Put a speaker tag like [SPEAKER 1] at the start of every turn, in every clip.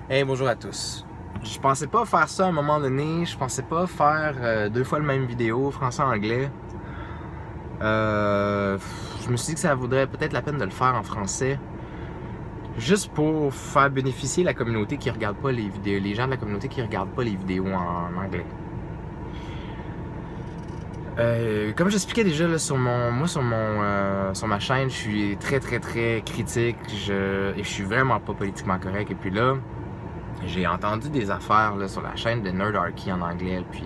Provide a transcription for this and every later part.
[SPEAKER 1] Hey, bonjour à tous. Je pensais pas faire ça à un moment donné, je pensais pas faire deux fois le même vidéo, français-anglais. Je me suis dit que ça vaudrait peut-être la peine de le faire en français. Juste pour faire bénéficier la communauté qui regarde pas les vidéos, les gens de la communauté qui regardent pas les vidéos en anglais. Comme j'expliquais déjà là, sur ma chaîne, je suis très critique et je suis vraiment pas politiquement correct. Et puis là, j'ai entendu des affaires là, sur la chaîne de Nerdarchy en anglais, puis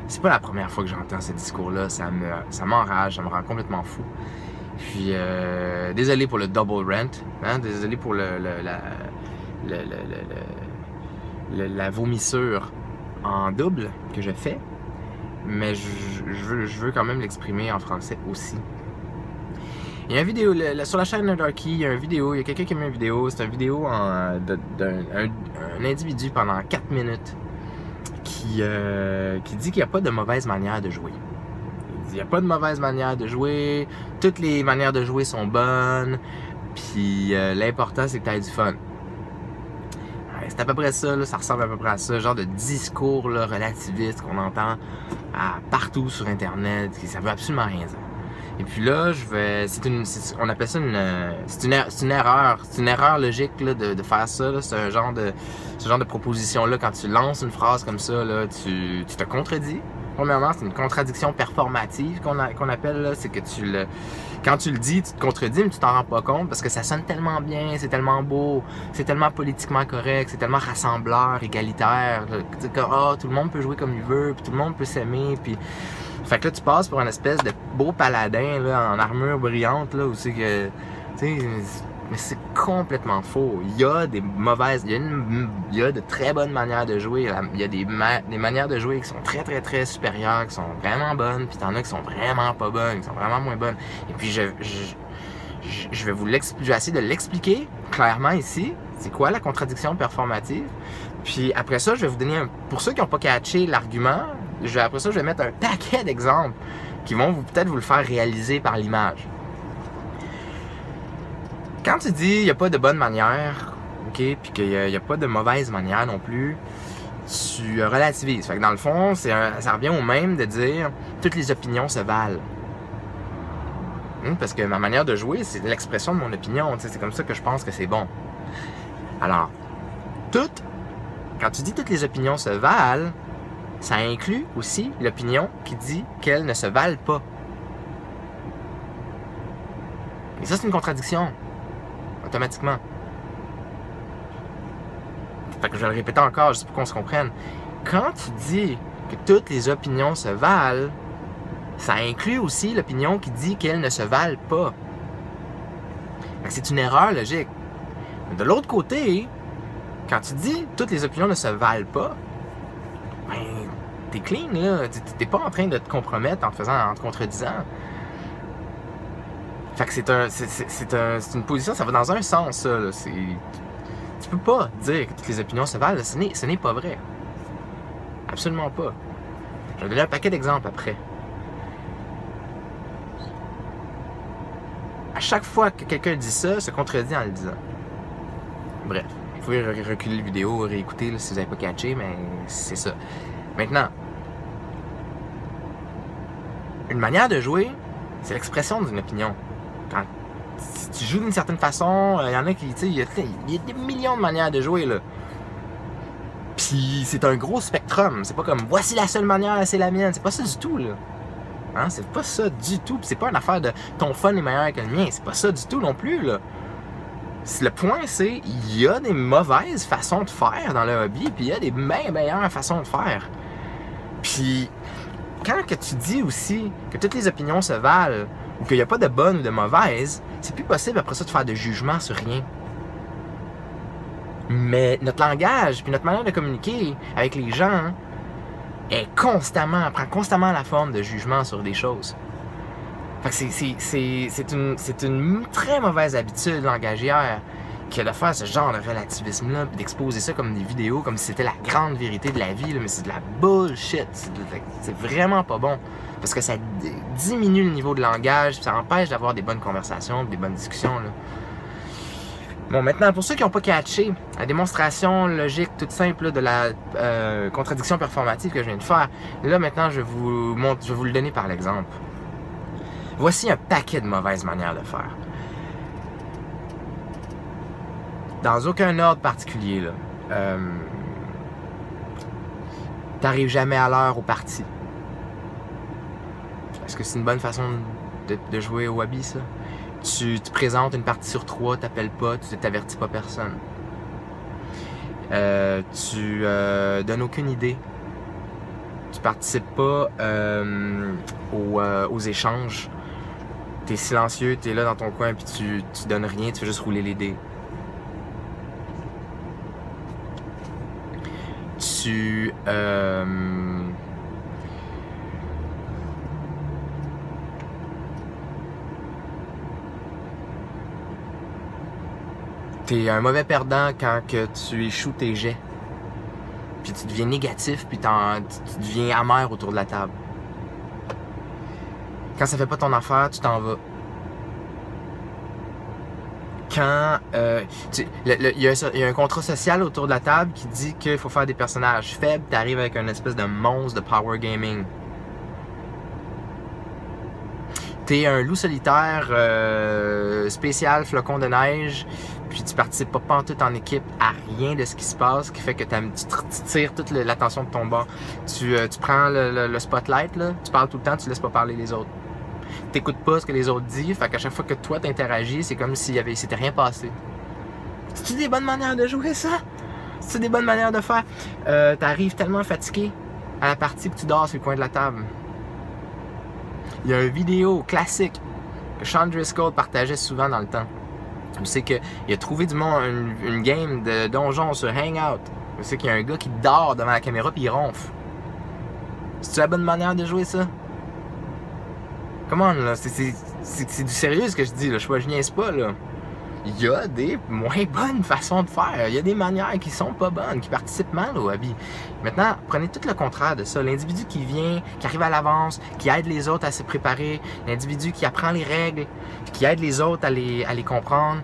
[SPEAKER 1] c'est pas la première fois que j'entends ce discours-là, ça m'enrage, ça me rend complètement fou. Puis désolé pour le double rant, hein, désolé pour la vomissure en double que je fais, mais je veux quand même l'exprimer en français aussi. Il y a une vidéo, sur la chaîne Nerdarchy, il y a une vidéo, il y a quelqu'un qui a mis une vidéo, c'est une vidéo d'un individu pendant 4 minutes qui dit qu'il n'y a pas de mauvaise manière de jouer. Il dit qu'il n'y a pas de mauvaise manière de jouer, toutes les manières de jouer sont bonnes, puis l'important c'est que tu aies du fun. C'est à peu près ça, là, ça ressemble à peu près à ça, genre de discours là, relativiste qu'on entend partout sur Internet, qui ça veut absolument rien dire. Et puis là, on appelle ça une erreur logique là, de faire ça. Ce genre de proposition-là, quand tu lances une phrase comme ça, là, tu te contredis. Premièrement, c'est une contradiction performative qu'on appelle. C'est que quand tu le dis, tu te contredis, mais tu t'en rends pas compte parce que ça sonne tellement bien, c'est tellement beau, c'est tellement politiquement correct, c'est tellement rassembleur, égalitaire. Oh, tout le monde peut jouer comme il veut, puis tout le monde peut s'aimer, puis... Fait que là, tu passes pour une espèce de beau paladin là, en armure brillante, là, où c'est que... Tu sais, mais c'est complètement faux. Il y a des mauvaises... Il y a de très bonnes manières de jouer. Il y a des manières de jouer qui sont très supérieures, qui sont vraiment bonnes, puis t'en as qui sont vraiment pas bonnes, qui sont vraiment moins bonnes. Et puis, je vais essayer de l'expliquer clairement ici. C'est quoi la contradiction performative? Puis après ça, je vais vous donner pour ceux qui n'ont pas catché l'argument, après ça, je vais mettre un paquet d'exemples qui vont peut-être vous le faire réaliser par l'image. Quand tu dis il n'y a pas de bonne manière, ok, puis qu'il n'y a pas de mauvaise manière non plus, tu relativises. Fait que dans le fond, ça revient au même de dire toutes les opinions se valent. Parce que ma manière de jouer, c'est l'expression de mon opinion. C'est comme ça que je pense que c'est bon. Alors, quand tu dis toutes les opinions se valent, ça inclut aussi l'opinion qui dit qu'elles ne se valent pas. Et ça, c'est une contradiction. Automatiquement. Fait que je vais le répéter encore, juste pour qu'on se comprenne. Quand tu dis que toutes les opinions se valent, ça inclut aussi l'opinion qui dit qu'elles ne se valent pas. C'est une erreur logique. Mais de l'autre côté, quand tu dis toutes les opinions ne se valent pas, ben, t'es clean, là. T'es pas en train de te compromettre en te contredisant. Fait que c'est une position, ça va dans un sens, ça. Là. Tu peux pas dire que toutes les opinions se valent, ce n'est pas vrai. Absolument pas. Je vais donner un paquet d'exemples après. À chaque fois que quelqu'un dit ça, se contredit en le disant. Bref, vous pouvez reculer la vidéo, réécouter là, si vous n'avez pas catché, mais c'est ça. Maintenant, une manière de jouer, c'est l'expression d'une opinion. Quand tu joues d'une certaine façon, il y en a qui, tu sais, il y a des millions de manières de jouer, là. Puis c'est un gros spectrum, c'est pas comme voici la seule manière, c'est la mienne, c'est pas ça du tout, là. Hein? C'est pas ça du tout, puis c'est pas une affaire de ton fun est meilleur que le mien, c'est pas ça du tout non plus, là. Le point, c'est il y a des mauvaises façons de faire dans le hobby, puis il y a des bien meilleures façons de faire. Puis, quand que tu dis aussi que toutes les opinions se valent, ou qu'il n'y a pas de bonnes ou de mauvaises, c'est plus possible après ça de faire de jugement sur rien. Mais notre langage, puis notre manière de communiquer avec les gens, prend constamment la forme de jugement sur des choses. Fait que c'est une très mauvaise habitude langagière que de faire ce genre de relativisme-là, puis d'exposer ça comme des vidéos, comme si c'était la grande vérité de la vie, là, mais c'est de la bullshit. C'est vraiment pas bon. Parce que ça diminue le niveau de langage, puis ça empêche d'avoir des bonnes conversations, des bonnes discussions. Là. Bon, maintenant, pour ceux qui n'ont pas catché, la démonstration logique toute simple là, de la contradiction performative que je viens de faire, là, maintenant, je vais vous le donner par l'exemple. Voici un paquet de mauvaises manières de faire. Dans aucun ordre particulier, là. T'arrives jamais à l'heure au parti. Est-ce que c'est une bonne façon de jouer au Wabi, ça? Tu te présentes une partie sur 3, t'appelles pas, tu t'avertis pas personne. Tu donnes aucune idée. Tu participes pas aux échanges. T'es silencieux, t'es là dans ton coin puis tu donnes rien, tu fais juste rouler les dés. Tu t'es un mauvais perdant quand que tu échoues tes jets. Puis tu deviens négatif, puis tu deviens amer autour de la table. Quand ça fait pas ton affaire, tu t'en vas. Quand il y a un contrat social autour de la table qui dit qu'il faut faire des personnages faibles, tu arrives avec une espèce de monstre de power gaming. T'es un loup solitaire spécial flocon de neige, puis tu participes pas pantoute en équipe à rien de ce qui se passe, qui fait que tu tires toute l'attention de ton bord. Tu prends le spotlight, là, tu parles tout le temps, tu laisses pas parler les autres. T'écoutes pas ce que les autres disent, fait qu'à chaque fois que toi t'interagis, c'est comme s'il s'était rien passé. C'est-tu des bonnes manières de jouer, ça? C'est-tu des bonnes manières de faire? T'arrives tellement fatigué à la partie que tu dors sur le coin de la table. Il y a une vidéo classique que Sean Driscoll partageait souvent dans le temps. C'est qu'il a trouvé du monde une game de donjon sur Hangout. C'est qu'il y a un gars qui dort devant la caméra puis il ronfle. C'est-tu la bonne manière de jouer, ça? Come on, là, c'est du sérieux ce que je dis, là. Je niaise pas, là. Il y a des moins bonnes façons de faire. Il y a des manières qui sont pas bonnes, qui participent mal au Wabi. Maintenant, prenez tout le contraire de ça. L'individu qui vient, qui arrive à l'avance, qui aide les autres à se préparer. L'individu qui apprend les règles, qui aide les autres à les comprendre.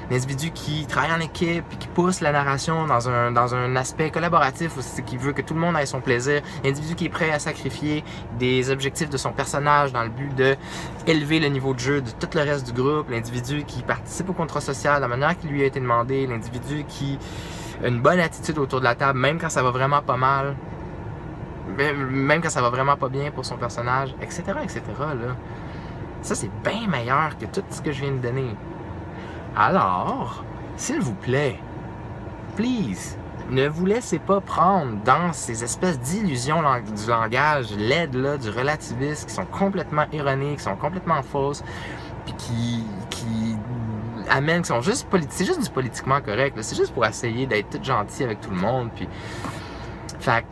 [SPEAKER 1] L'individu qui travaille en équipe et qui pousse la narration dans un aspect collaboratif, qui veut que tout le monde ait son plaisir. L'individu qui est prêt à sacrifier des objectifs de son personnage dans le but de élever le niveau de jeu de tout le reste du groupe. L'individu qui participe au contrat social de la manière qui lui a été demandé. L'individu qui a une bonne attitude autour de la table, même quand ça va vraiment pas mal. Même quand ça va vraiment pas bien pour son personnage, etc., etc. Là. Ça, c'est bien meilleur que tout ce que je viens de donner. Alors, s'il vous plaît, please, ne vous laissez pas prendre dans ces espèces d'illusions du langage laide, là, du relativisme, qui sont complètement erronées, qui sont complètement fausses, puis qui amènent, qui sont juste c'est juste du politiquement correct, c'est juste pour essayer d'être tout gentil avec tout le monde, puis... Fait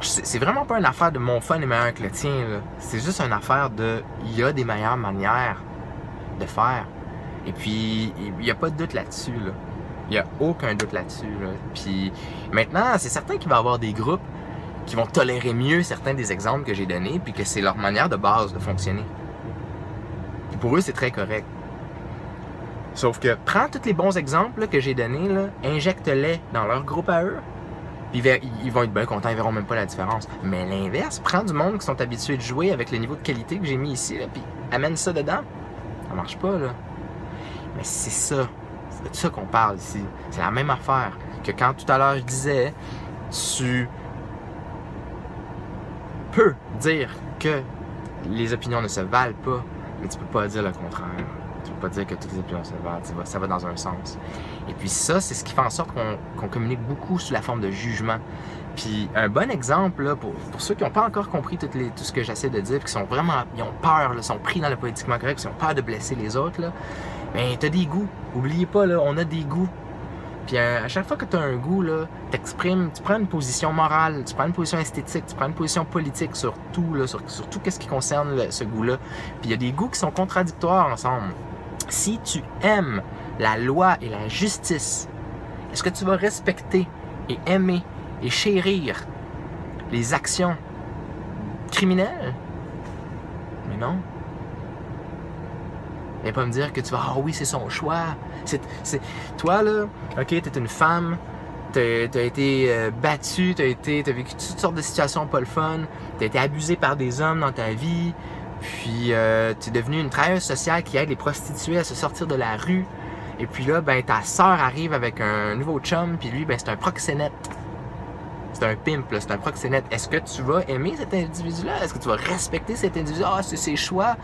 [SPEAKER 1] c'est vraiment pas une affaire de mon fun est meilleur que le tien, là. C'est juste une affaire de... Il y a des meilleures manières de faire. Et puis, il n'y a pas de doute là-dessus, là. Il n'y a aucun doute là-dessus, là. Puis, maintenant, c'est certain qu'il va y avoir des groupes qui vont tolérer mieux certains des exemples que j'ai donnés, puis que c'est leur manière de base de fonctionner. Puis pour eux, c'est très correct. Sauf que, prends tous les bons exemples là, que j'ai donnés, là, injecte-les dans leur groupe à eux, puis ils vont être bien contents, ils verront même pas la différence. Mais l'inverse, prends du monde qui sont habitués de jouer avec le niveau de qualité que j'ai mis ici, là, puis amène ça dedans. Ça marche pas, là. Mais c'est ça. C'est de ça qu'on parle ici. C'est la même affaire que quand tout à l'heure je disais, tu peux dire que les opinions ne se valent pas, mais tu peux pas dire le contraire. Tu peux pas dire que toutes les opinions se valent. Ça va dans un sens. Et puis ça, c'est ce qui fait en sorte qu'on communique beaucoup sous la forme de jugement. Puis un bon exemple, là, pour ceux qui n'ont pas encore compris tout ce que j'essaie de dire, qui sont vraiment, ils ont peur, là, sont pris dans le politiquement correct, qui ont peur de blesser les autres, là, ben t'as des goûts. Oubliez pas, là, on a des goûts. Puis à chaque fois que tu as un goût, là, t'exprimes, tu prends une position morale, tu prends une position esthétique, tu prends une position politique sur tout, là, sur tout ce qui concerne ce goût-là. Puis il y a des goûts qui sont contradictoires ensemble. Si tu aimes la loi et la justice, est-ce que tu vas respecter et aimer et chérir les actions criminelles? Mais non. Et pas me dire que tu vas, ah oui, c'est son choix. Toi, là, ok, t'es une femme, t'as été battue, t'as vécu toutes sortes de situations pas le fun, t'as été abusée par des hommes dans ta vie, puis t'es devenue une travailleuse sociale qui aide les prostituées à se sortir de la rue. Et puis là, ben, ta sœur arrive avec un nouveau chum, puis lui, ben, c'est un proxénète. C'est un pimp, c'est un proxénète. Est-ce que tu vas aimer cet individu-là? Est-ce que tu vas respecter cet individu? Ah, c'est ses choix.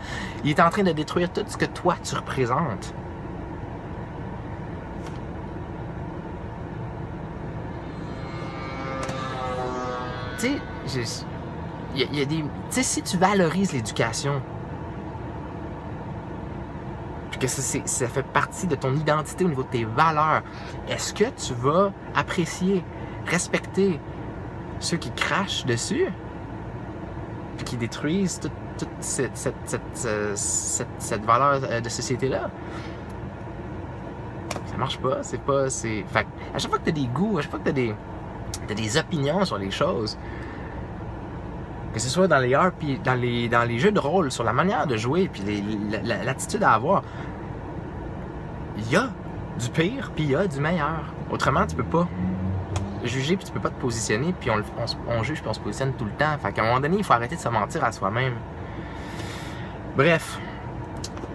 [SPEAKER 1] Il est en train de détruire tout ce que toi, tu représentes. Tu sais, il y a des... Tu sais, si tu valorises l'éducation, puis que ça fait partie de ton identité au niveau de tes valeurs, est-ce que tu vas apprécier, respecter ceux qui crachent dessus, puis qui détruisent toute cette valeur de société-là? Ça marche pas, c'est pas... Fait à chaque fois que tu as des goûts, à chaque fois que tu as des opinions sur les choses, que ce soit dans les RP, dans les jeux de rôle, sur la manière de jouer, puis l'attitude à avoir, il y a du pire, puis il y a du meilleur. Autrement, tu peux pas juger, puis tu peux pas te positionner, puis on juge, puis on se positionne tout le temps. Fait qu'à un moment donné, il faut arrêter de se mentir à soi-même. Bref,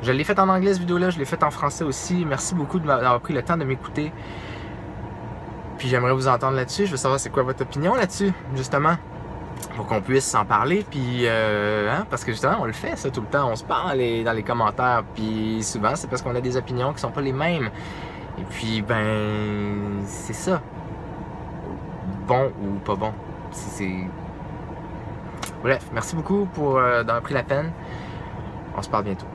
[SPEAKER 1] je l'ai fait en anglais, cette vidéo-là, je l'ai fait en français aussi. Merci beaucoup d'avoir pris le temps de m'écouter. Puis j'aimerais vous entendre là-dessus. Je veux savoir c'est quoi votre opinion là-dessus, justement, pour qu'on puisse s'en parler. Puis, parce que justement, on le fait ça tout le temps. On se parle dans les commentaires. Puis souvent, c'est parce qu'on a des opinions qui sont pas les mêmes. Et puis, ben, c'est ça. Bon ou pas bon. Bref, merci beaucoup d'avoir pris la peine. On se parle bientôt.